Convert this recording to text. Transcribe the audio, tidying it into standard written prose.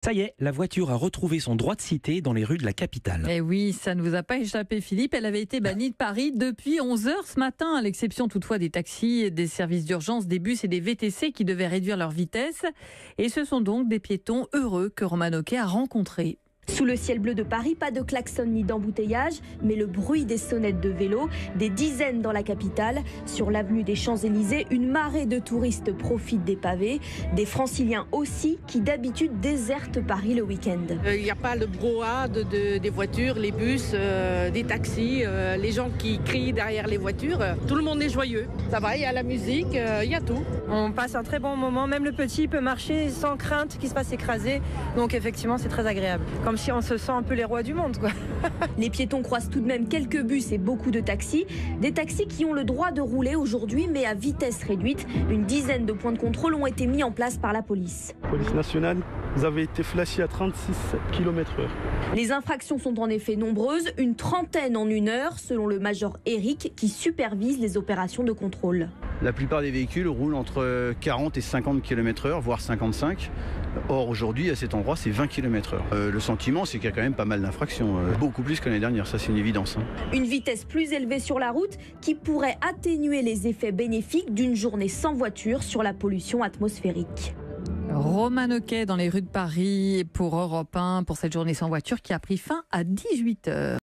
Ça y est, la voiture a retrouvé son droit de cité dans les rues de la capitale. Eh oui, ça ne vous a pas échappé, Philippe. Elle avait été bannie de Paris depuis 11h ce matin, à l'exception toutefois des taxis, des services d'urgence, des bus et des VTC qui devaient réduire leur vitesse. Et ce sont donc des piétons heureux que Roman Oquet a rencontrés. Sous le ciel bleu de Paris, pas de klaxon ni d'embouteillage, mais le bruit des sonnettes de vélo, des dizaines dans la capitale. Sur l'avenue des Champs-Élysées, une marée de touristes profite des pavés, des franciliens aussi, qui d'habitude désertent Paris le week-end. Il n'y a pas le brouhaha des voitures, les bus, des taxis, les gens qui crient derrière les voitures. Tout le monde est joyeux. Ça va, il y a la musique, il y a tout. On passe un très bon moment, même le petit peut marcher sans crainte qu'il se fasse écraser. Donc effectivement, c'est très agréable. Comme si on se sent un peu les rois du monde, quoi. Les piétons croisent tout de même quelques bus et beaucoup de taxis. Des taxis qui ont le droit de rouler aujourd'hui, mais à vitesse réduite. Une dizaine de points de contrôle ont été mis en place par la police. Police nationale, vous avez été flashé à 36 km/h. Les infractions sont en effet nombreuses, une trentaine en une heure, selon le major Eric, qui supervise les opérations de contrôle. La plupart des véhicules roulent entre 40 et 50 km/h, voire 55. Or, aujourd'hui, à cet endroit, c'est 20 km/h. Le sentiment, c'est qu'il y a quand même pas mal d'infractions. Beaucoup plus que l'année dernière, ça c'est une évidence. Une vitesse plus élevée sur la route qui pourrait atténuer les effets bénéfiques d'une journée sans voiture sur la pollution atmosphérique. Roman Oquet dans les rues de Paris pour Europe 1 pour cette journée sans voiture qui a pris fin à 18h.